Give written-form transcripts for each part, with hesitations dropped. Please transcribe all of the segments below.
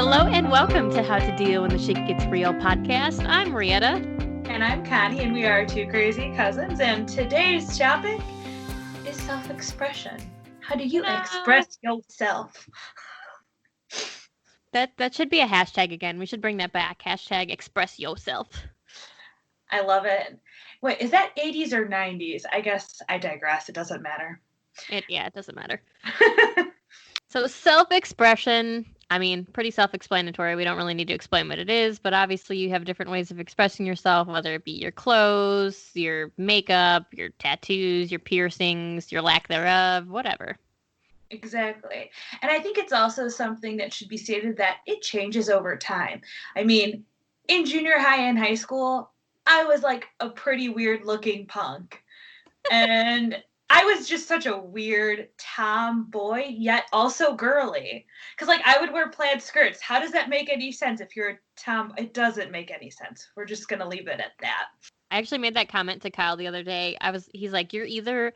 Hello and welcome to How to Deal When the Shit Gets Real podcast. I'm Marietta. And I'm Connie, and we are two crazy cousins. And today's topic is self-expression. How do you express yourself? That should be a hashtag again. We should bring that back. Hashtag express yourself. I love it. Wait, is that 80s or 90s? I guess I digress. It doesn't matter. It doesn't matter. So self-expression, pretty self-explanatory. We don't really need to explain what it is, but obviously you have different ways of expressing yourself, whether it be your clothes, your makeup, your tattoos, your piercings, your lack thereof, whatever. Exactly. And I think it's also something that should be stated that it changes over time. I mean, in junior high and high school, I was like a pretty weird looking punk. And I was just such a weird tomboy, yet also girly. Because, like, I would wear plaid skirts. How does that make any sense if you're a tom? It doesn't make any sense. We're just going to leave it at that. I actually made that comment to Kyle the other day. He's like, you're either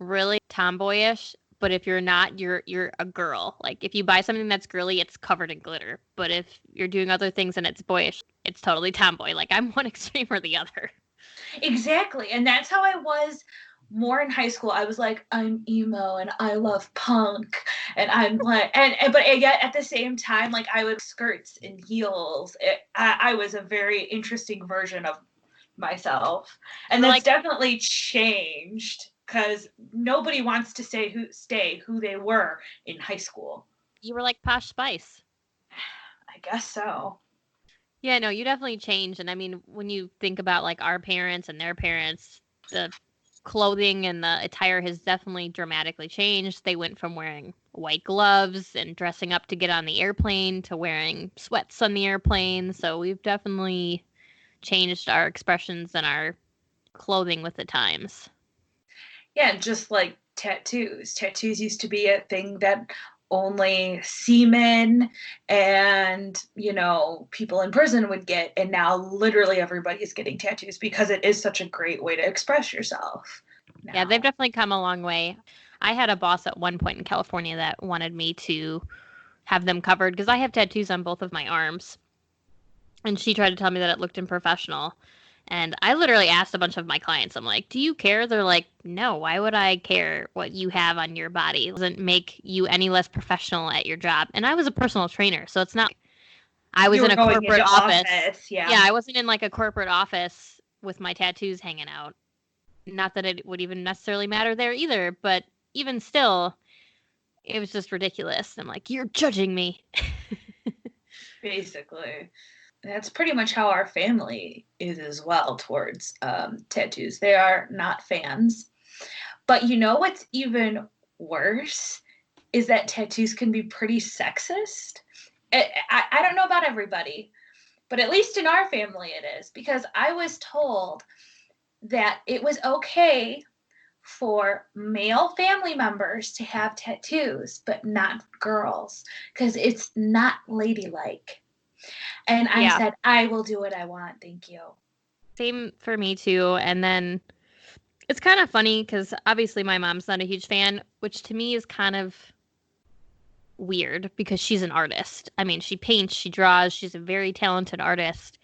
really tomboyish, but if you're not, you're a girl. Like, if you buy something that's girly, it's covered in glitter. But if you're doing other things and it's boyish, it's totally tomboy. Like, I'm one extreme or the other. Exactly. And that's how I was more in high school. I was like, I'm emo and I love punk. And I'm like, but yet at the same time, like, I would skirts and heels. I was a very interesting version of myself. And that's definitely changed because nobody wants to stay who they were in high school. You were like Posh Spice. I guess so. Yeah, no, you definitely changed. And I mean, when you think about like our parents and their parents, the clothing and the attire has definitely dramatically changed. They went from wearing white gloves and dressing up to get on the airplane to wearing sweats on the airplane. So we've definitely changed our expressions and our clothing with the times. Yeah, just like tattoos. Tattoos used to be a thing that only seamen and, people in prison would get. And now literally everybody is getting tattoos because it is such a great way to express yourself. Now. Yeah, they've definitely come a long way. I had a boss at one point in California that wanted me to have them covered because I have tattoos on both of my arms. And she tried to tell me that it looked unprofessional. And I literally asked a bunch of my clients, I'm like, do you care? They're like, no, why would I care what you have on your body? It doesn't make you any less professional at your job. And I was a personal trainer, so it's not I was in a corporate office. Yeah, I wasn't in like a corporate office with my tattoos hanging out. Not that it would even necessarily matter there either, but even still, it was just ridiculous. I'm like, you're judging me. Basically. That's pretty much how our family is as well towards tattoos. They are not fans. But you know what's even worse is that tattoos can be pretty sexist. I don't know about everybody, but at least in our family it is. Because I was told that it was okay for male family members to have tattoos, but not girls, because it's not ladylike. And I said, I will do what I want. Thank you. Same for me, too. And then it's kind of funny because obviously my mom's not a huge fan, which to me is kind of weird because she's an artist. I mean, she paints, she draws, she's a very talented artist.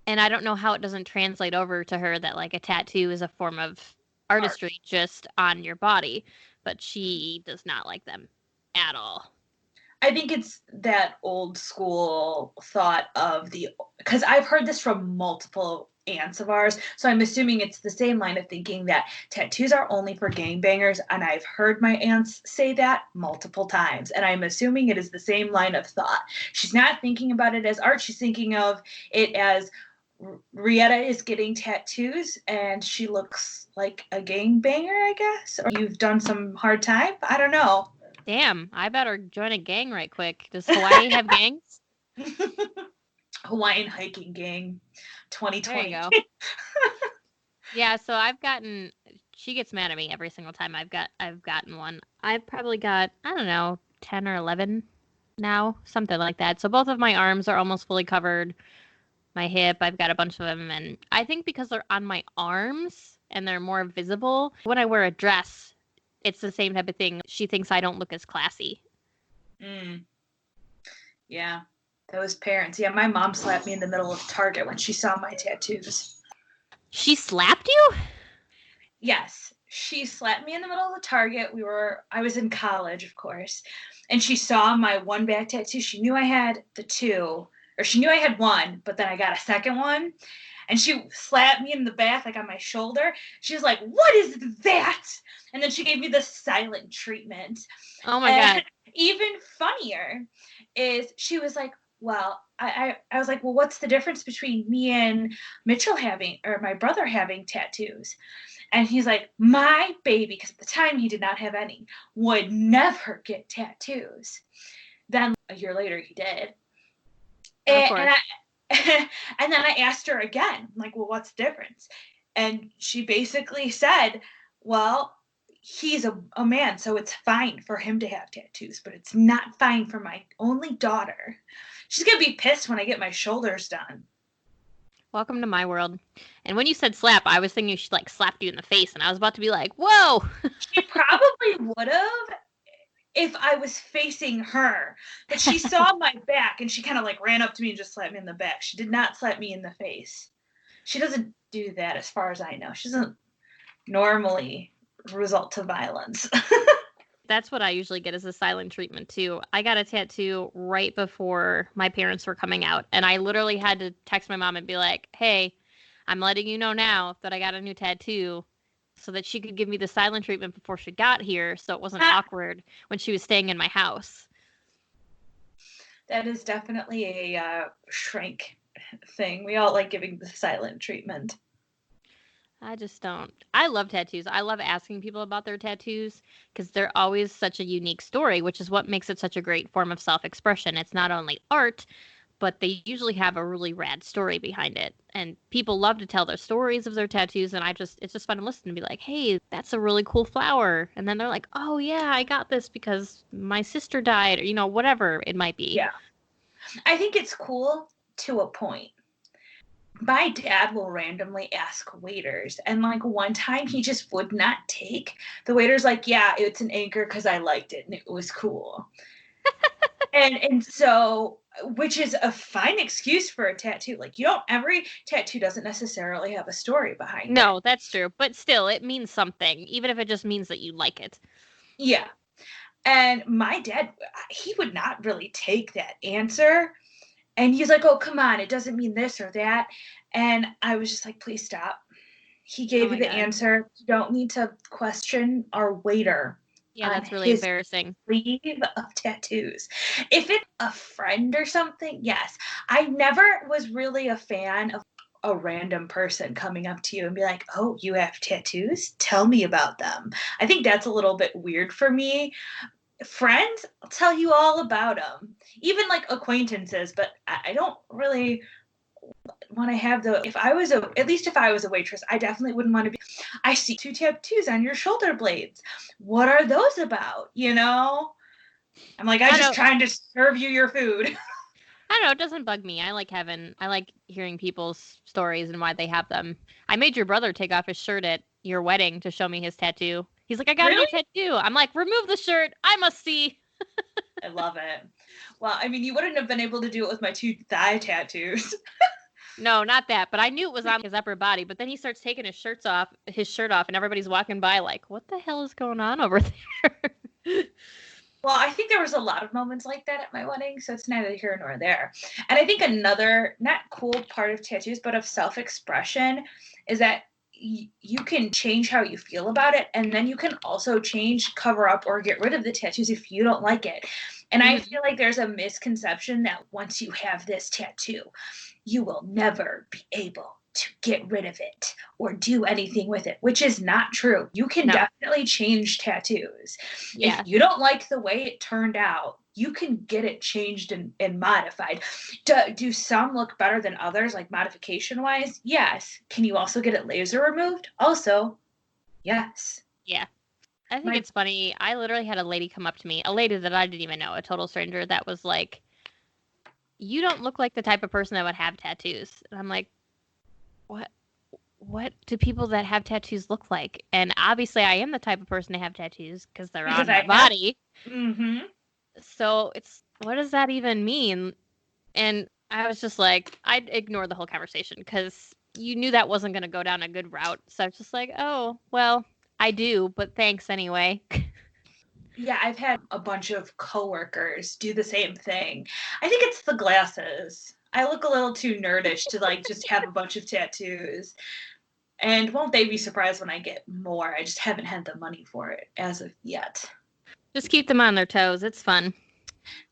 And I don't know how it doesn't translate over to her that like a tattoo is a form of artistry just on your body. But she does not like them at all. I think it's that old school thought of because I've heard this from multiple aunts of ours, so I'm assuming it's the same line of thinking that tattoos are only for gangbangers, and I've heard my aunts say that multiple times, and I'm assuming it is the same line of thought. She's not thinking about it as art, she's thinking of it as Rietta is getting tattoos, and she looks like a gangbanger, I guess, or you've done some hard time, I don't know. Damn, I better join a gang right quick. Does Hawaii have gangs? Hawaiian hiking gang 2020. There you go. Yeah, so she gets mad at me every single time I've gotten one. I've probably got, I don't know, 10 or 11 now, something like that. So both of my arms are almost fully covered. My hip, I've got a bunch of them. And I think because they're on my arms and they're more visible, when I wear a dress, it's the same type of thing. She thinks I don't look as classy. Yeah. Those parents. Yeah, my mom slapped me in the middle of Target when she saw my tattoos. She slapped you? Yes, she slapped me in the middle of the Target. I was in college, of course, and she saw my one back tattoo. She knew I had the two, or she knew I had one, but then I got a second one, and she slapped me in the back, like on my shoulder. She was like, "What is that?" And then she gave me the silent treatment. Oh my And God. even funnier is she was like, well, I was like, well, what's the difference between me and Mitchell having, or my brother having tattoos? And he's like, my baby, because at the time he did not have any, would never get tattoos. Then a year later he did. Of And, course. and then I asked her again, like, well, what's the difference? And she basically said, well, he's a man, so it's fine for him to have tattoos, but it's not fine for my only daughter. She's going to be pissed when I get my shoulders done. Welcome to my world. And when you said slap, I was thinking she like slapped you in the face, and I was about to be like, "Whoa!" She probably would have if I was facing her, but she saw my back and she kind of like ran up to me and just slapped me in the back. She did not slap me in the face. She doesn't do that as far as I know. She doesn't normally result to violence. That's what I usually get as a silent treatment too. I got a tattoo right before my parents were coming out, and I literally had to text my mom and be like, "Hey, I'm letting you know now that I got a new tattoo," so that she could give me the silent treatment before she got here, so it wasn't awkward when she was staying in my house. That is definitely a shrink thing. We all like giving the silent treatment. I just don't. I love tattoos. I love asking people about their tattoos because they're always such a unique story, which is what makes it such a great form of self expression. It's not only art, but they usually have a really rad story behind it. And people love to tell their stories of their tattoos. And it's just fun to listen and be like, hey, that's a really cool flower. And then they're like, oh, yeah, I got this because my sister died, or, whatever it might be. Yeah. I think it's cool to a point. My dad will randomly ask waiters, and like one time he just would not take. The waiter's like, yeah, it's an anchor because I liked it and it was cool. and so, which is a fine excuse for a tattoo. Like, every tattoo doesn't necessarily have a story behind it. No, that's true. But still, it means something, even if it just means that you like it. Yeah. And my dad, he would not really take that answer. And he's like, oh, come on, it doesn't mean this or that. And I was just like, please stop. He gave you the answer. You don't need to question our waiter. Yeah, that's really embarrassing. Sleeve of tattoos. If it's a friend or something, yes. I never was really a fan of a random person coming up to you and be like, oh, you have tattoos? Tell me about them. I think that's a little bit weird for me. Friends, I'll tell you all about them. Even like acquaintances, but I don't really want to have if I was a waitress, I definitely wouldn't want to be, I see 2 tattoos on your shoulder blades. What are those about? I'm like, I'm just trying to serve you your food. I don't know. It doesn't bug me. I like hearing people's stories and why they have them. I made your brother take off his shirt at your wedding to show me his tattoo. He's like, I got a new tattoo. I'm like, remove the shirt. I must see. I love it. Well, I mean, you wouldn't have been able to do it with my 2 thigh tattoos. No, not that. But I knew it was on his upper body. But then he starts taking his shirt off, and everybody's walking by like, what the hell is going on over there? Well, I think there was a lot of moments like that at my wedding, so it's neither here nor there. And I think another not cool part of tattoos, but of self-expression, is that you can change how you feel about it, and then you can also change, cover up, or get rid of the tattoos if you don't like it. And I feel like there's a misconception that once you have this tattoo, you will never be able to get rid of it or do anything with it, which is not true. You can definitely change tattoos. Yeah. If you don't like the way it turned out, you can get it changed and modified. Do some look better than others, like modification wise? Yes. Can you also get it laser removed? Also, yes. Yeah. I think it's funny. I literally had a lady come up to me, a lady that I didn't even know, a total stranger, that was like, you don't look like the type of person that would have tattoos. And I'm like, what do people that have tattoos look like? And obviously I am the type of person to have tattoos because they're on my body. Mm-hmm. So what does that even mean? And I was just like, I'd ignore the whole conversation because you knew that wasn't going to go down a good route. So I was just like, oh, well, I do, but thanks anyway. Yeah, I've had a bunch of coworkers do the same thing. I think it's the glasses. I look a little too nerdish to like just have a bunch of tattoos. And won't they be surprised when I get more? I just haven't had the money for it as of yet. Just keep them on their toes. It's fun.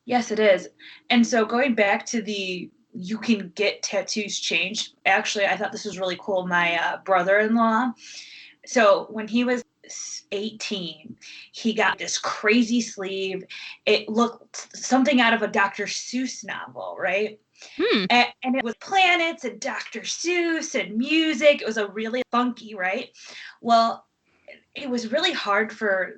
Yes, it is. And so going back to the you can get tattoos changed. Actually, I thought this was really cool. My brother-in-law, so when he was 18, he got this crazy sleeve. It looked something out of a Dr. Seuss novel, right? Hmm. And it was planets and Dr. Seuss and music. It was a really funky, right? Well, it was really hard for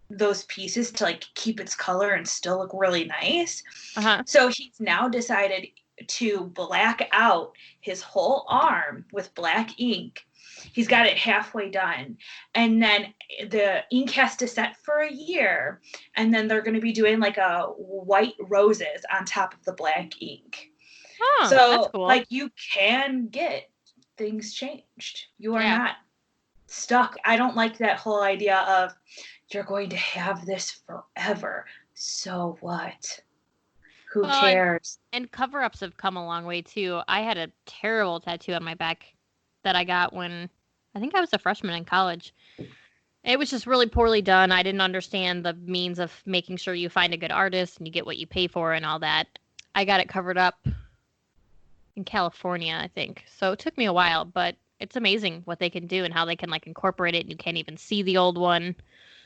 those pieces to like keep its color and still look really nice. Uh-huh. So he's now decided to black out his whole arm with black ink. He's got it halfway done. And then the ink has to set for a year. And then they're going to be doing like a white roses on top of the black ink. Oh, that's So, cool. like, you can get things changed. You are Yeah. not stuck. I don't like that whole idea of you're going to have this forever. So what? Who Well, cares? and cover-ups have come a long way too. I had a terrible tattoo on my back that I got when I think I was a freshman in college. It was just really poorly done. I didn't understand the means of making sure you find a good artist and you get what you pay for and all that. I got it covered up in California, I think. So it took me a while, but it's amazing what they can do and how they can like incorporate it and you can't even see the old one.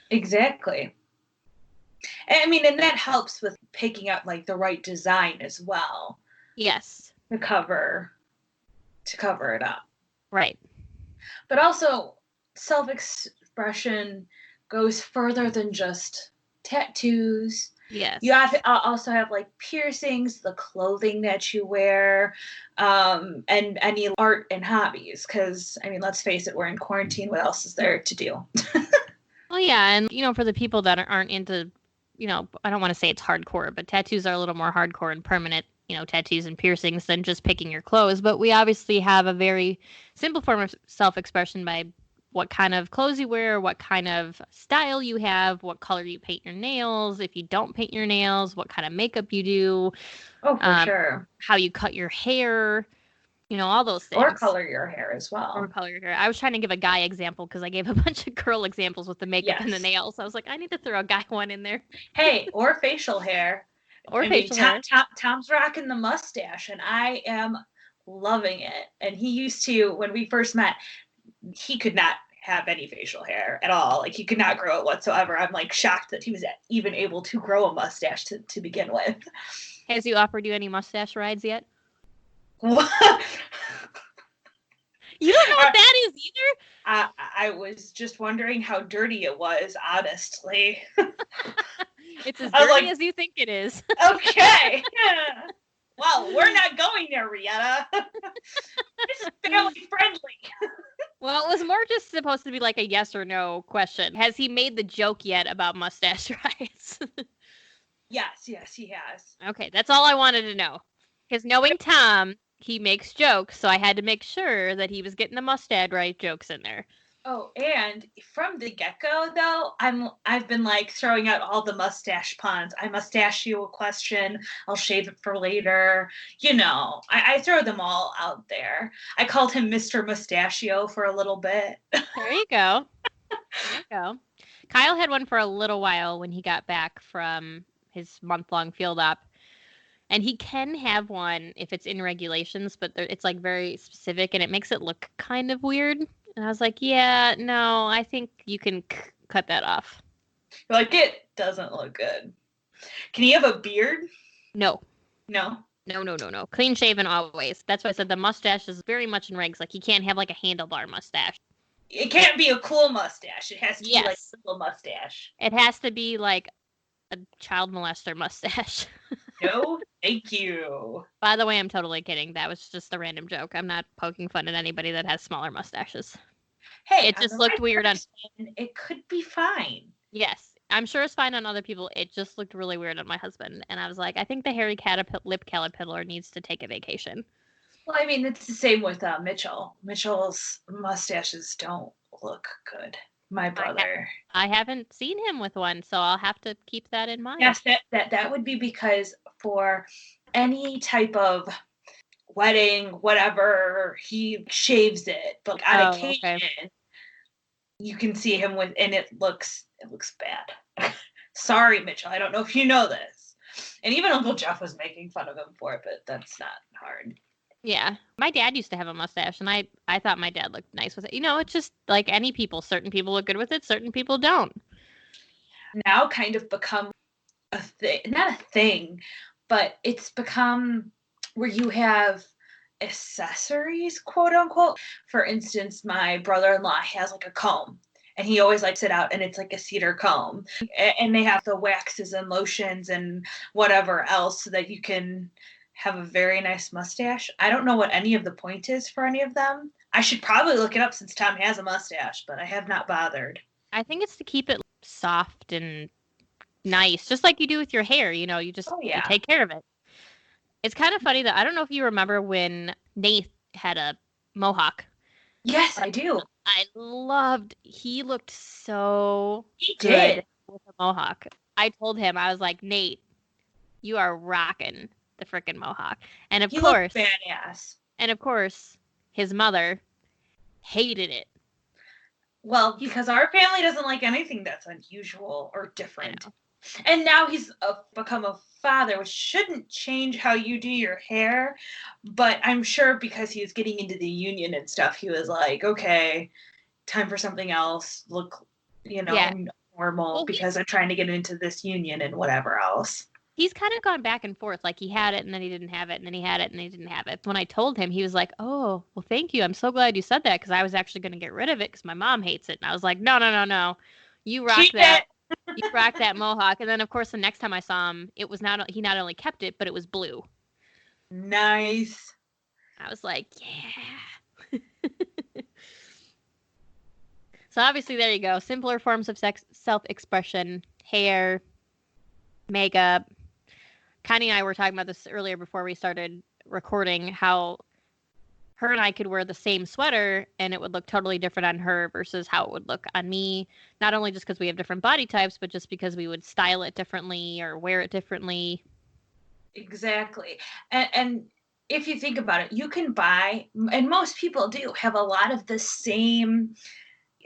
Exactly. I mean, and that helps with picking up like the right design as well. Yes. To cover it up. Right. But also self-expression goes further than just tattoos. Yes. You have to also have like piercings, the clothing that you wear, and any art and hobbies. Because I mean, let's face it, we're in quarantine. What else is there to do? Well, yeah, and for the people that aren't into, I don't want to say it's hardcore, but tattoos are a little more hardcore and permanent. Tattoos and piercings than just picking your clothes. But we obviously have a very simple form of self-expression by what kind of clothes you wear, what kind of style you have, what color you paint your nails, if you don't paint your nails, what kind of makeup you do. Oh, for sure. How you cut your hair, all those things. Or color your hair as well. Or color your hair. I was trying to give a guy example because I gave a bunch of girl examples with the makeup and the nails. I was like, I need to throw a guy one in there. Hey, or facial hair. Or facial hair. Tom's rocking the mustache, and I am loving it. And he used to, when we first met, he could not have any facial hair at all. Like, he could not grow it whatsoever. I'm like shocked that he was even able to grow a mustache to begin with. Has he offered you any mustache rides yet? What? You don't know what that is either? I was just wondering how dirty it was, honestly. It's as dirty as you think it is. Okay. Well, we're not going there, Rietta. This is family friendly. Well, it was more just supposed to be like a yes or no question. Has he made the joke yet about mustache rides? Yes, he has. Okay, that's all I wanted to know. Because knowing Tom, he makes jokes, so I had to make sure that he was getting the mustache ride jokes in there. Oh, and from the get-go, though, I've been like throwing out all the mustache puns. I mustache you a question. I'll shave it for later. I throw them all out there. I called him Mr. Mustachio for a little bit. There you go. There you go. Kyle had one for a little while when he got back from his month-long field op. And he can have one if it's in regulations, but it's like very specific and it makes it look kind of weird. And I was like, yeah, no, I think you can cut that off. Like, it doesn't look good. Can he have a beard? No. No? No. Clean shaven always. That's why I said the mustache is very much in regs. Like, he can't have like a handlebar mustache. It can't be a cool mustache. It has to be like a little mustache. It has to be like a child molester mustache. No, thank you. By the way, I'm totally kidding. That was just a random joke. I'm not poking fun at anybody that has smaller mustaches. Hey, it just looked weird on. It could be fine. Yes, I'm sure it's fine on other people. It just looked really weird on my husband. And I was like, I think the hairy lip caterpillar needs to take a vacation. Well, I mean, it's the same with Mitchell. Mitchell's mustaches don't look good. My brother. I haven't seen him with one, so I'll have to keep that in mind. Yes, that would be because for any type of wedding, whatever, he shaves it. But on occasion, you can see him with, and it looks bad. Sorry, Mitchell. I don't know if you know this. And even Uncle Jeff was making fun of him for it, but that's not hard. Yeah. My dad used to have a mustache, and I thought my dad looked nice with it. It's just like any people. Certain people look good with it, certain people don't. Now kind of become a thing, not a thing, but it's become where you have accessories, quote unquote. For instance, my brother-in-law has like a comb, and he always likes it out, and it's like a cedar comb. And they have the waxes and lotions and whatever else so that you can have a very nice mustache. I don't know what any of the point is for any of them. I should probably look it up since Tom has a mustache, but I have not bothered. I think it's to keep it soft and nice, just like you do with your hair. You just you take care of it. It's kind of funny that I don't know if you remember when Nate had a mohawk. Yes, I do. He looked so good with a mohawk. I told him, I was like, Nate, you are rocking the freaking mohawk. And of course, badass. And of course, his mother hated it. Well, because our family doesn't like anything that's unusual or different. And now he's become a father, which shouldn't change how you do your hair. But I'm sure because he was getting into the union and stuff, he was like, okay, time for something else. Look, normal because I'm trying to get into this union and whatever else. He's kind of gone back and forth. Like he had it and then he didn't have it and then he had it and then he didn't have it. When I told him, he was like, oh, well, thank you. I'm so glad you said that because I was actually going to get rid of it because my mom hates it. And I was like, no. You rock that. You rock that mohawk. And then, of course, the next time I saw him, he not only kept it, but it was blue. Nice. I was like, yeah. So obviously, there you go. Simpler forms of self-expression, hair, makeup. Connie and I were talking about this earlier before we started recording, how her and I could wear the same sweater and it would look totally different on her versus how it would look on me. Not only just because we have different body types, but just because we would style it differently or wear it differently. Exactly. And if you think about it, you can buy, and most people do, have a lot of the same,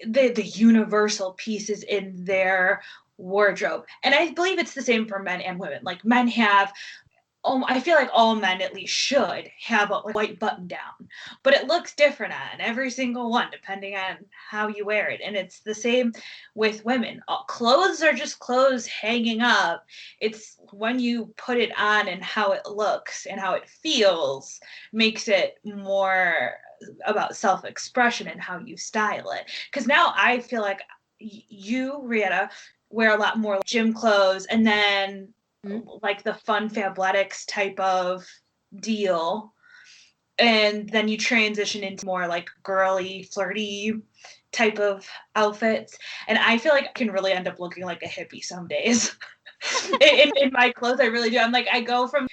the universal pieces in their wardrobe. And I believe it's the same for men and women. Like men have, I feel like all men at least should have a white button down, but it looks different on every single one depending on how you wear it. And it's the same with women. Clothes are just clothes hanging up. It's when you put it on and how it looks and how it feels makes it more about self-expression and how you style it. Because now I feel like you, Rihanna, wear a lot more gym clothes and then like the fun Fabletics type of deal. And then you transition into more like girly, flirty type of outfits. And I feel like I can really end up looking like a hippie some days. in my clothes, I really do. I'm like, I go from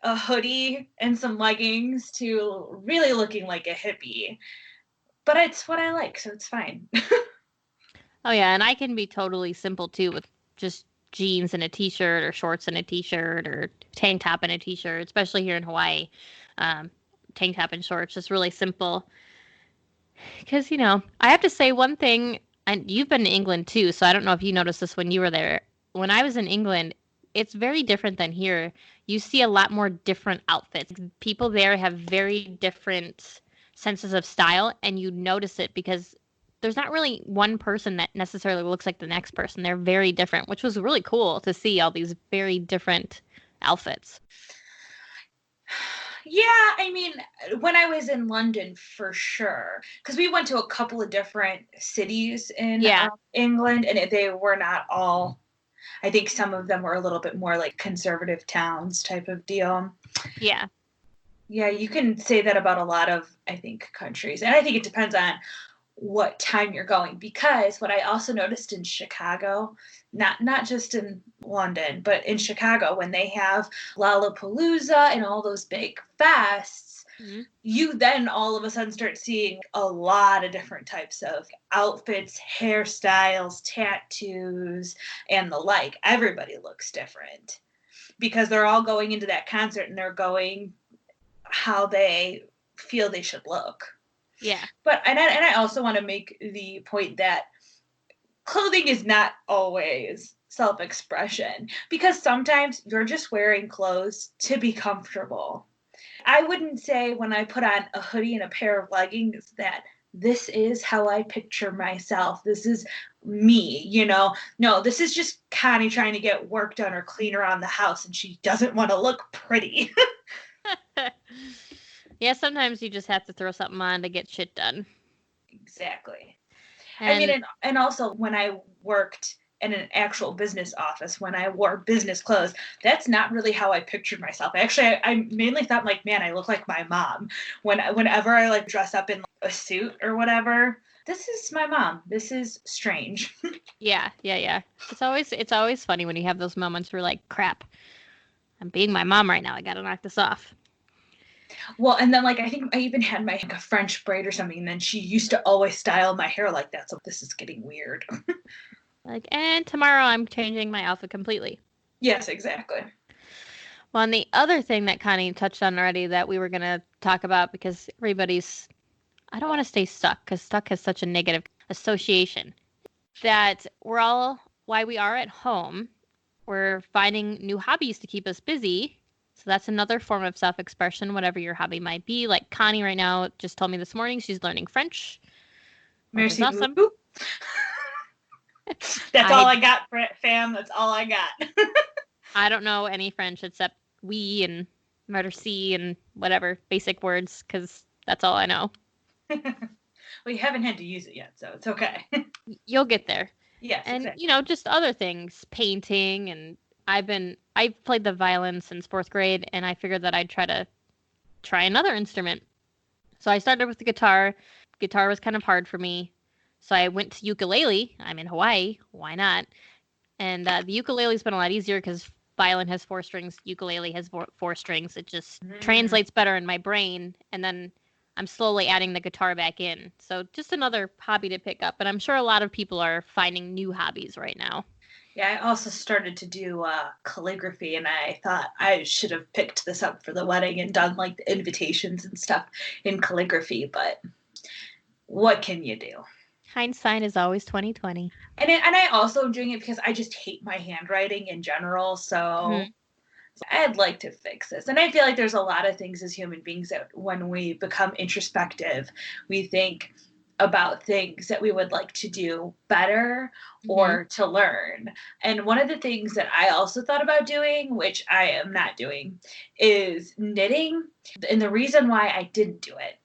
a hoodie and some leggings to really looking like a hippie. But it's what I like, so it's fine. Oh, yeah, and I can be totally simple, too, with just jeans and a t-shirt or shorts and a t-shirt or tank top and a t-shirt, especially here in Hawaii. Tank top and shorts, just really simple. Because, I have to say one thing, and you've been to England, too, so I don't know if you noticed this when you were there. When I was in England, it's very different than here. You see a lot more different outfits. People there have very different senses of style, and you notice it because there's not really one person that necessarily looks like the next person. They're very different, which was really cool to see all these very different outfits. Yeah, I mean, when I was in London, for sure, because we went to a couple of different cities in England, and they were not all, I think some of them were a little bit more like conservative towns type of deal. Yeah. Yeah, you can say that about a lot of, I think, countries. And I think it depends on what time you're going. Because what I also noticed in Chicago, not just in London, but in Chicago, when they have Lollapalooza and all those big fests, Mhm. you then all of a sudden start seeing a lot of different types of outfits, hairstyles, tattoos, and the like. Everybody looks different because they're all going into that concert and they're going how they feel they should look. Yeah. But and I also want to make the point that clothing is not always self-expression, because sometimes you're just wearing clothes to be comfortable. I wouldn't say when I put on a hoodie and a pair of leggings that this is how I picture myself. This is me, you know. No, this is just Connie trying to get work done or clean around the house and she doesn't want to look pretty. Yeah, sometimes you just have to throw something on to get shit done. Exactly. I mean, And and also when I worked in an actual business office, when I wore business clothes, that's not really how I pictured myself. Actually, I mainly thought like, man, I look like my mom. Whenever I like dress up in a suit or whatever, this is my mom. This is strange. yeah. It's always funny when you have those moments where you're like, crap, I'm being my mom right now. I gotta knock this off. Well, and then like I think I even had my like, a French braid or something, and then she used to always style my hair like that. So this is getting weird. Like, and tomorrow I'm changing my outfit completely. Yes, exactly. Well, and the other thing that Connie touched on already that we were gonna talk about, because everybody's, I don't want to say stuck because stuck has such a negative association, that we're all, why we are at home, we're finding new hobbies to keep us busy. So that's another form of self-expression, whatever your hobby might be. Like Connie right now just told me this morning she's learning French, which is Merci awesome. beaucoup. That's all I I got, fam. That's all I got. I don't know any French except oui and merci and whatever basic words, because that's all I know. We haven't had to use it yet, so it's okay. You'll get there. Yes, And exactly. you know, just other things, painting, and I've played the violin since 4th grade, and I figured that I'd try another instrument. So I started with the guitar. Guitar was kind of hard for me. So I went to ukulele. I'm in Hawaii. Why not? And the ukulele's been a lot easier because violin has 4 strings, ukulele has 4 strings. It just translates better in my brain. And then I'm slowly adding the guitar back in. So just another hobby to pick up. And I'm sure a lot of people are finding new hobbies right now. Yeah, I also started to do calligraphy, and I thought I should have picked this up for the wedding and done like the invitations and stuff in calligraphy. But what can you do? Hindsight is always 2020. And I also am doing it because I just hate my handwriting in general. So I'd like to fix this. And I feel like there's a lot of things as human beings that when we become introspective, we think about things that we would like to do better or to learn. And one of the things that I also thought about doing, which I am not doing, is knitting. And the reason why I didn't do it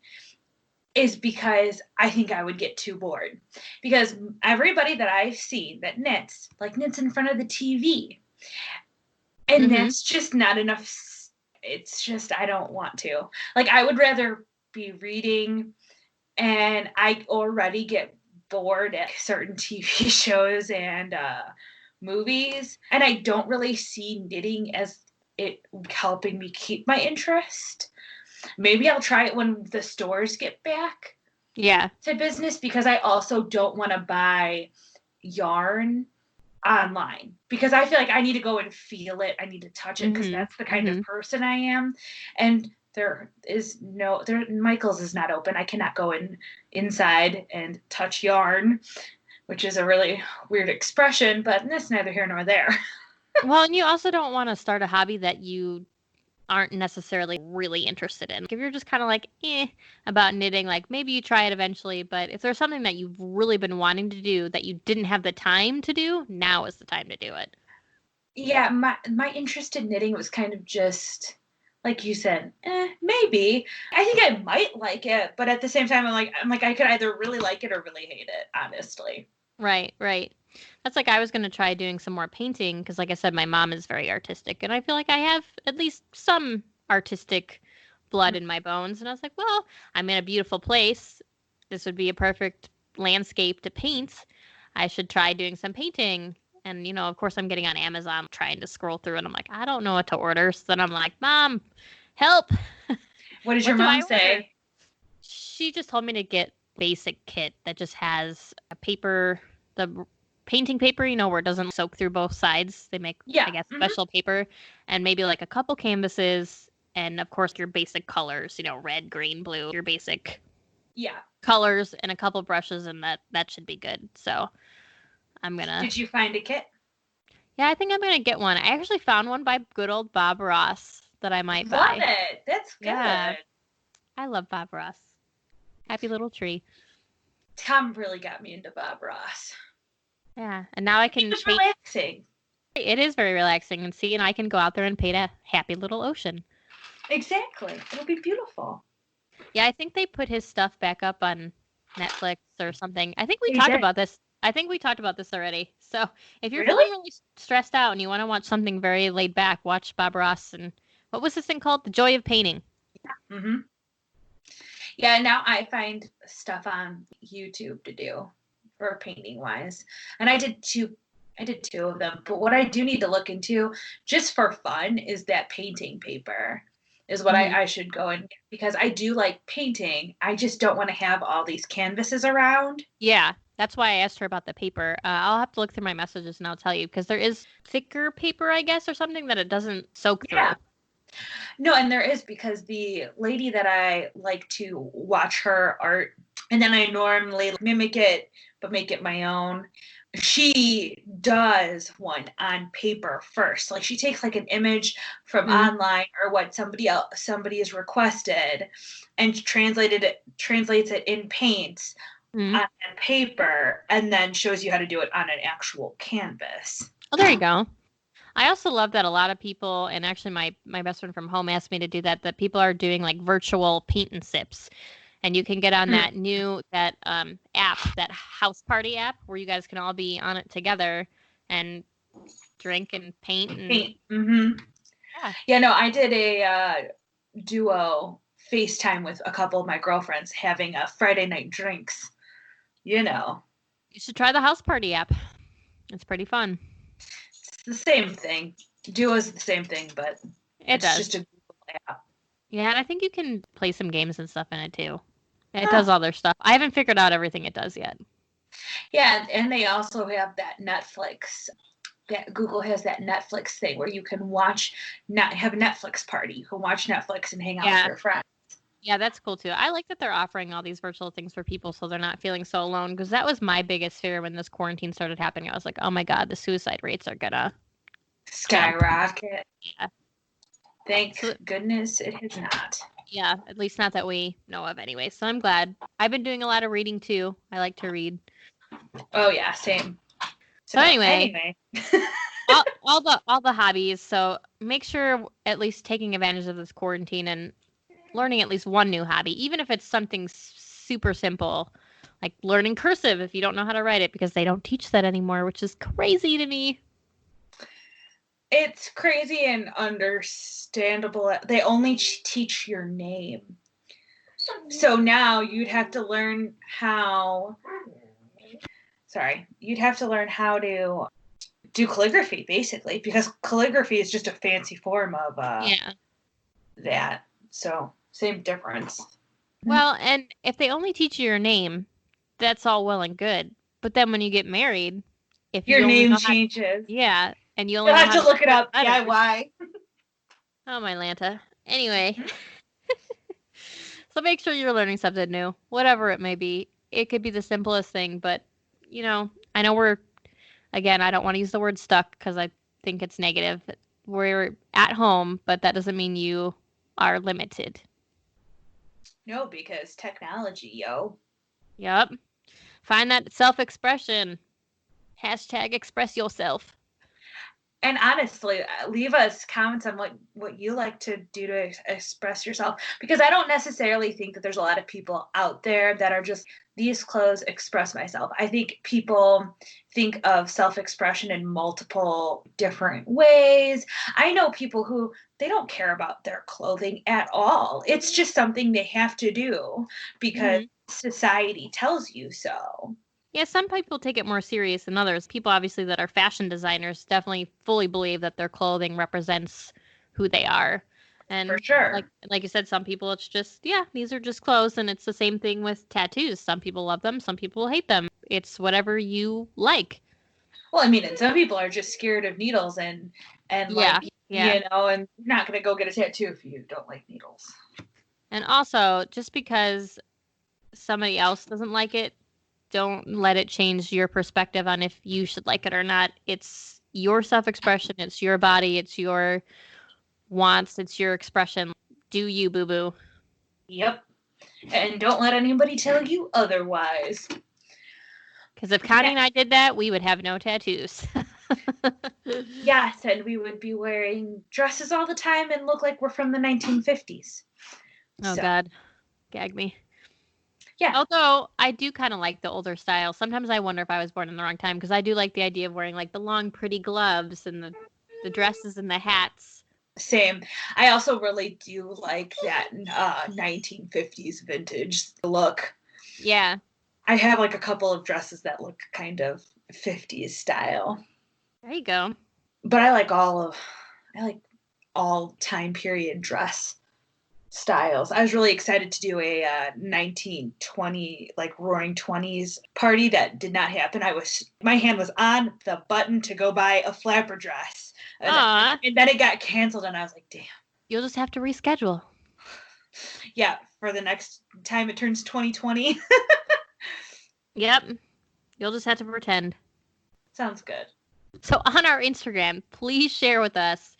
is because I think I would get too bored. Because everybody that I've seen that knits, like knits in front of the TV. And that's just not enough. It's just, I don't want to. Like, I would rather be reading, and I already get bored at certain TV shows and movies. And I don't really see knitting as it helping me keep my interest. Maybe I'll try it when the stores get back to business, because I also don't want to buy yarn online because I feel like I need to go and feel it. I need to touch it because that's the kind of person I am. And Michael's is not open. I cannot go inside and touch yarn, which is a really weird expression, but that's neither here nor there. Well, and you also don't want to start a hobby that you aren't necessarily really interested in. If you're just kind of like, about knitting, like maybe you try it eventually, but if there's something that you've really been wanting to do that you didn't have the time to do, now is the time to do it. Yeah, my interest in knitting was kind of just like you said, maybe. I think I might like it, but at the same time I'm like I could either really like it or really hate it, honestly. Right. That's like I was going to try doing some more painting because, like I said, my mom is very artistic, and I feel like I have at least some artistic blood in my bones. And I was like, well, I'm in a beautiful place. This would be a perfect landscape to paint, I should try doing some painting. And, of course, I'm getting on Amazon, trying to scroll through, and I'm like, I don't know what to order. So then I'm like, Mom, help. What did What your do I mom order? say? She just told me to get basic kit that just has a paper, the painting paper, where it doesn't soak through both sides. They make, I Yeah. guess, special paper, and maybe like a couple canvases, and of course your basic colors, red, green, blue, your basic Yeah. colors, and a couple brushes, and that should be good. So I'm gonna. Did you find a kit? Yeah, I think I'm gonna get one. I actually found one by good old Bob Ross that I might Love buy. it. That's good. Yeah, I love Bob Ross. Happy little tree. Tom really got me into Bob Ross. Yeah, and now I can It's paint. relaxing. It is very relaxing, and I can go out there and paint a happy little ocean. Exactly. It'll be beautiful. Yeah, I think they put his stuff back up on Netflix or something. I think we They talked did. about this. I think we talked about this already. So if you're Really? feeling really stressed out and you want to watch something very laid back, watch Bob Ross and what was this thing called? The Joy of Painting. Yeah. Mm-hmm. Yeah, now I find stuff on YouTube to do for painting wise. And I did two of them. But what I do need to look into just for fun is that painting paper is what I should go in, because I do like painting. I just don't want to have all these canvases around. Yeah, that's why I asked her about the paper. I'll have to look through my messages and I'll tell you, because there is thicker paper, I guess, or something that it doesn't soak through. Yeah. No, and there is, because the lady that I like to watch her art, and then I normally mimic it but make it my own. She does one on paper first. Like she takes like an image from online or what somebody has requested, and translates it in Paint on paper, and then shows you how to do it on an actual canvas. Oh, there you go. I also love that a lot of people, and actually my best friend from home asked me to do that people are doing like virtual paint and sips. And you can get on that app, that house party app, where you guys can all be on it together and drink and paint. Mm-hmm. Yeah, no, I did a duo FaceTime with a couple of my girlfriends having a Friday night drinks. You should try the house party app. It's pretty fun. It's the same thing. Duo is the same thing, but it's just a Google app. Yeah, and I think you can play some games and stuff in it too. It does all their stuff. I haven't figured out everything it does yet. Yeah, and they also have that Netflix. That Google has that Netflix thing where you can have a Netflix party. You can watch Netflix and hang out with your friends. Yeah, that's cool too. I like that they're offering all these virtual things for people so they're not feeling so alone, because that was my biggest fear when this quarantine started happening. I was like, oh my God, the suicide rates are gonna skyrocket. Yeah. Thank goodness it has not. Yeah, at least not that we know of anyway. So I'm glad. I've been doing a lot of reading too. I like to read. Oh yeah, same. So anyway. all the hobbies. So make sure at least taking advantage of this quarantine and learning at least one new hobby, even if it's something super simple, like learning cursive if you don't know how to write it, because they don't teach that anymore, which is crazy to me. It's crazy and understandable. They only teach your name. So now you'd have to learn how to do calligraphy, basically, because calligraphy is just a fancy form of that. So same difference. Well, and if they only teach you your name, that's all well and good. But then when you get married, if your name changes. And you only have to look it up. DIY. Oh, my Lanta. Anyway. So make sure you're learning something new, whatever it may be. It could be the simplest thing, but, I know I don't want to use the word stuck because I think it's negative. We're at home, but that doesn't mean you are limited. No, because technology, yo. Yep. Find that self-expression. #express yourself. And honestly, leave us comments on what you like to do to express yourself, because I don't necessarily think that there's a lot of people out there that are just, these clothes express myself. I think people think of self-expression in multiple different ways. I know people who, they don't care about their clothing at all. It's just something they have to do because society tells you so. Yeah, some people take it more serious than others. People obviously that are fashion designers definitely fully believe that their clothing represents who they are. And For sure. like you said, some people it's just, yeah, these are just clothes, and it's the same thing with tattoos. Some people love them, some people hate them. It's whatever you like. Well, I mean, and some people are just scared of needles and Yeah. like, Yeah. and you're not going to go get a tattoo if you don't like needles. And also, just because somebody else doesn't like it, don't let it change your perspective on if you should like it or not. It's your self-expression, it's your body, it's your wants, it's your expression. Do you, boo boo? Yep. And don't let anybody tell you otherwise. Because if Connie and I did that, we would have no tattoos. Yes, and we would be wearing dresses all the time and look like we're from the 1950s. Oh, So, God. Gag me. Yeah. Although I do kind of like the older style. Sometimes I wonder if I was born in the wrong time, because I do like the idea of wearing like the long, pretty gloves and the dresses and the hats. Same. I also really do like that 1950s vintage look. Yeah. I have like a couple of dresses that look kind of 50s style. There you go. But I like all time period dress styles. I was really excited to do a 1920 like Roaring 20s party that did not happen. My hand was on the button to go buy a flapper dress. And then it got canceled and I was like, damn. You'll just have to reschedule. Yeah, for the next time it turns 2020. Yep. You'll just have to pretend. Sounds good. So on our Instagram, please share with us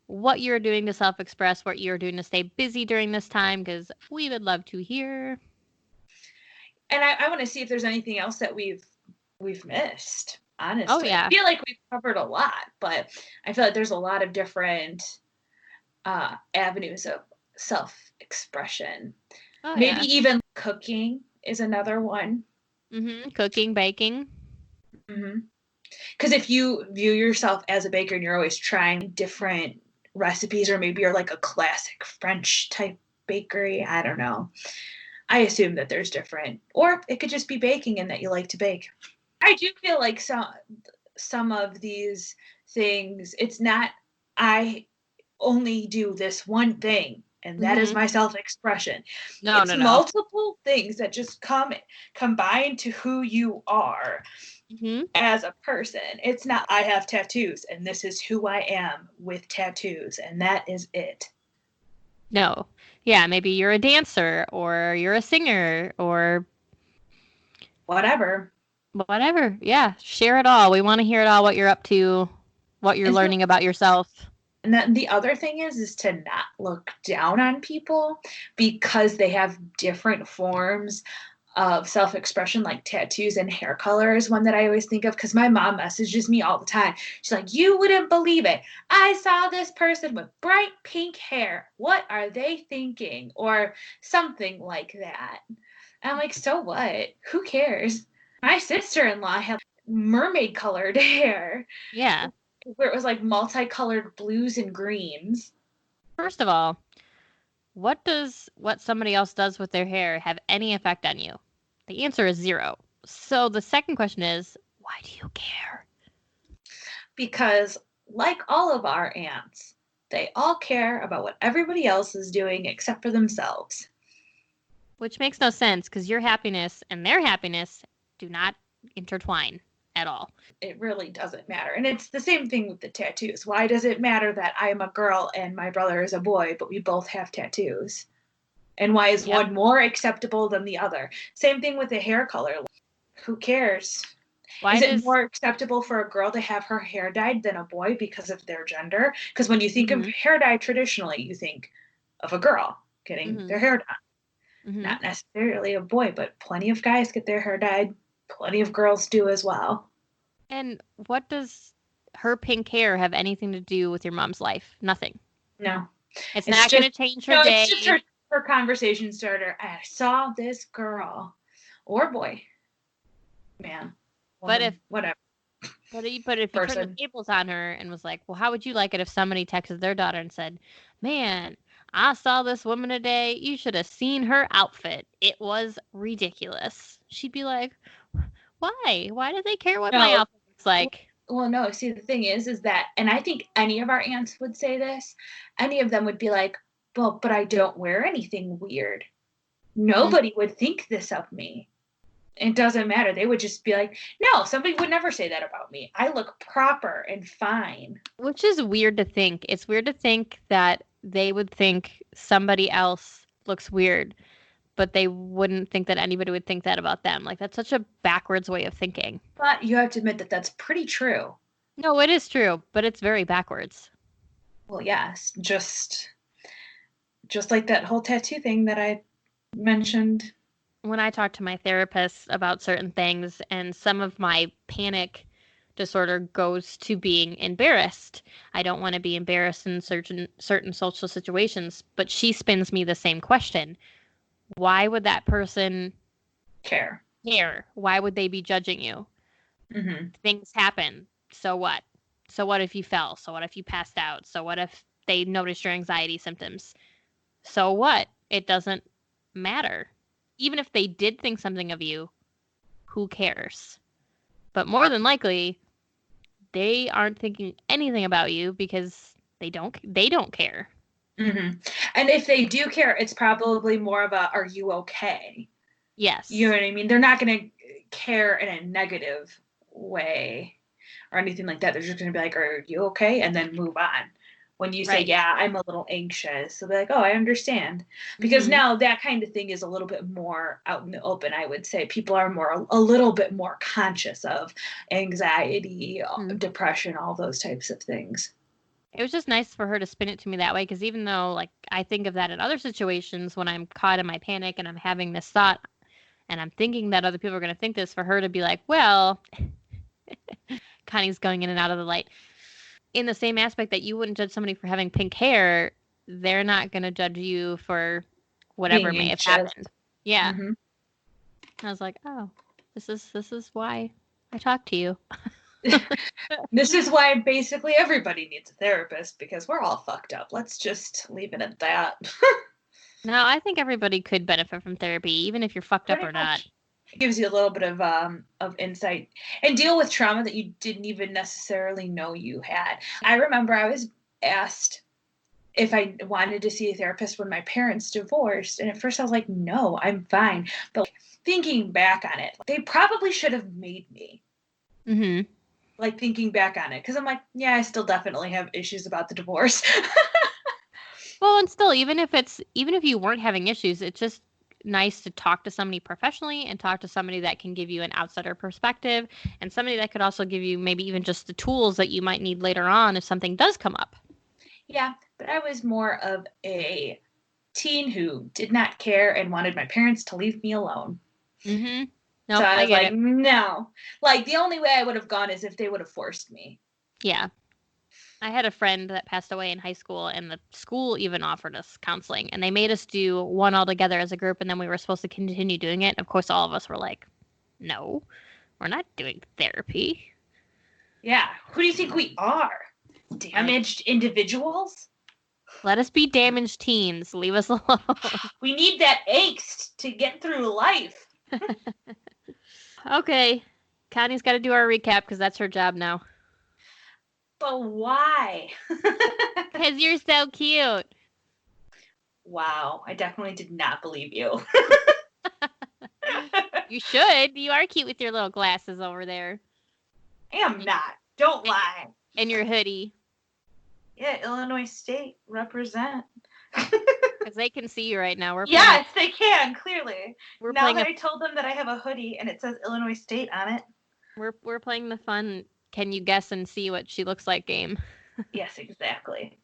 what you're doing to self-express, what you're doing to stay busy during this time, because we would love to hear. And I want to see if there's anything else that we've missed. Honestly, Oh, yeah. I feel like we've covered a lot, but I feel like there's a lot of different avenues of self-expression. Oh, Maybe yeah. even cooking is another one. Cooking, baking. Because if you view yourself as a baker and you're always trying different recipes, or maybe you're like a classic French type bakery, I don't know. I assume that there's different, or it could just be baking and that you like to bake. I do feel like some of these things, it's not I only do this one thing and that is my self-expression. No, it's no. multiple things that just combine to who you are as a person. It's not I have tattoos and this is who I am with tattoos and that is it. No. Yeah, maybe you're a dancer or you're a singer or whatever. Yeah, share it all. We want to hear it all, what you're up to, what you're learning about yourself. And then the other thing is to not look down on people because they have different forms of self-expression, like tattoos and hair color is one that I always think of, because my mom messages me all the time. She's like, you wouldn't believe it. I saw this person with bright pink hair. What are they thinking? Or something like that. And I'm like, so what? Who cares? My sister-in-law had mermaid colored hair. Yeah. Where it was like multicolored blues and greens. First of all, what somebody else does with their hair have any effect on you? The answer is 0. So the second question is, why do you care? Because like all of our aunts, they all care about what everybody else is doing except for themselves. Which makes no sense, because your happiness and their happiness do not intertwine at all. It really doesn't matter. And it's the same thing with the tattoos. Why does it matter that I'm a girl and my brother is a boy, but we both have tattoos? And why is one more acceptable than the other? Same thing with the hair color. Who cares? Is it more acceptable for a girl to have her hair dyed than a boy because of their gender? Because when you think of hair dye traditionally, you think of a girl getting their hair done. Not necessarily a boy, but plenty of guys get their hair dyed. Plenty of girls do as well. And what does her pink hair have anything to do with your mom's life? Nothing. No. It's not going to change her day. It's just her conversation starter. I saw this girl or boy, man, woman, whatever. But if you turned the tables on her and was like, well, how would you like it if somebody texted their daughter and said, man, I saw this woman today. You should have seen her outfit. It was ridiculous. She'd be like, why? Why do they care what my No. outfit looks like? Well, no, see, the thing is that, and I think any of our aunts would say this, any of them would be like, well, but I don't wear anything weird. Nobody would think this of me. It doesn't matter. They would just be like, no, somebody would never say that about me. I look proper and fine. Which is weird to think. It's weird to think that they would think somebody else looks weird, but they wouldn't think that anybody would think that about them. Like, that's such a backwards way of thinking. But you have to admit that that's pretty true. No, it is true, but it's very backwards. Well, yes, just like that whole tattoo thing that I mentioned. When I talk to my therapist about certain things, and some of my panic disorder goes to being embarrassed. I don't want to be embarrassed in certain social situations, but she spins me the same question. Why would that person care? Why would they be judging you? Mm-hmm. Things happen. So what? So what if you fell? So what if you passed out? So what if they noticed your anxiety symptoms? So what? It doesn't matter. Even if they did think something of you, who cares? But more than likely, they aren't thinking anything about you because they don't care. Mm-hmm. And if they do care, it's probably more of a, are you okay? Yes. You know what I mean? They're not going to care in a negative way or anything like that. They're just going to be like, are you okay? And then move on. When you say, right. Yeah, I'm a little anxious, they'll be like, oh, I understand. Because now that kind of thing is a little bit more out in the open, I would say. People are a little bit more conscious of anxiety, depression, all those types of things. It was just nice for her to spin it to me that way, because even though, like, I think of that in other situations when I'm caught in my panic and I'm having this thought and I'm thinking that other people are going to think this, for her to be like, well, Connie's going in and out of the light. In the same aspect that you wouldn't judge somebody for having pink hair, they're not going to judge you for whatever may have happened. Yeah. Mm-hmm. I was like, oh, this is why I talk to you. This is why basically everybody needs a therapist, because we're all fucked up. Let's just leave it at that. No, I think everybody could benefit from therapy, even if you're fucked up or not. It gives you a little bit of insight and deal with trauma that you didn't even necessarily know you had. I remember I was asked if I wanted to see a therapist when my parents divorced. And at first I was like, no, I'm fine. But thinking back on it, they probably should have made me. Mm-hmm. Like, thinking back on it. Because I'm like, yeah, I still definitely have issues about the divorce. Well, and still, even if you weren't having issues, it's just nice to talk to somebody professionally and talk to somebody that can give you an outsider perspective, and somebody that could also give you maybe even just the tools that you might need later on if something does come up. Yeah, but I was more of a teen who did not care and wanted my parents to leave me alone. Mm-hmm. No, so I was like, no. Like, the only way I would have gone is if they would have forced me. Yeah. I had a friend that passed away in high school, and the school even offered us counseling, and they made us do one all together as a group, and then we were supposed to continue doing it. Of course, all of us were like, no, we're not doing therapy. Yeah. Who do you think we are? Damaged individuals? Let us be damaged teens. Leave us alone. We need that angst to get through life. Okay. Connie's got to do our recap because that's her job now. But why? Because you're so cute. Wow. I definitely did not believe you. You should. You are cute with your little glasses over there. I am not. Don't lie. And your hoodie. Yeah, Illinois State represent. Because they can see you right now. Yes, they can, clearly. Now that I told them that I have a hoodie and it says Illinois State on it. We're playing the fun can you guess and see what she looks like game. Yes, exactly.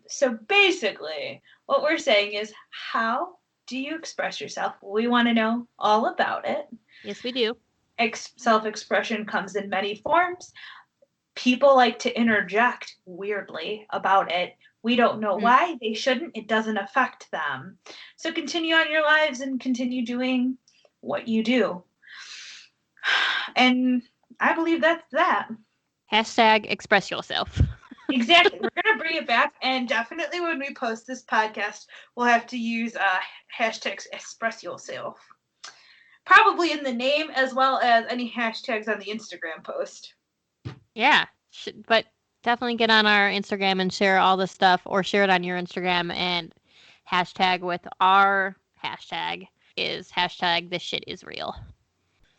So basically, what we're saying is, how do you express yourself? We want to know all about it. Yes, we do. Self-expression comes in many forms. People like to interject weirdly about it. We don't know why. They shouldn't. It doesn't affect them. So continue on your lives and continue doing what you do. And I believe that's that. # express yourself. Exactly. We're going to bring it back, and definitely when we post this podcast, we'll have to use hashtags express yourself. Probably in the name as well as any hashtags on the Instagram post. Yeah, but definitely get on our Instagram and share all the stuff, or share it on your Instagram and hashtag with our hashtag is hashtag this shit is real.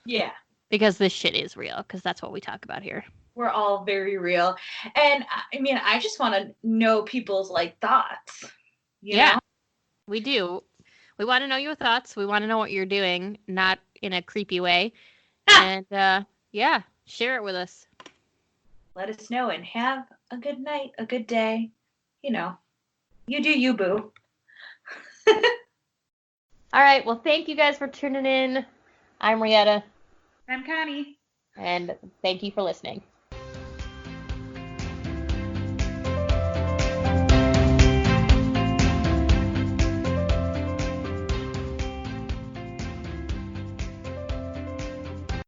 Yeah. Because this shit is real, because that's what we talk about here. We're all very real. And I mean, I just want to know people's like thoughts. You know? We do. We want to know your thoughts. We want to know what you're doing, not in a creepy way. And yeah, share it with us. Let us know and have a good night, a good day. You know, you do you, boo. All right. Well, thank you guys for tuning in. I'm Rietta. I'm Connie. And thank you for listening.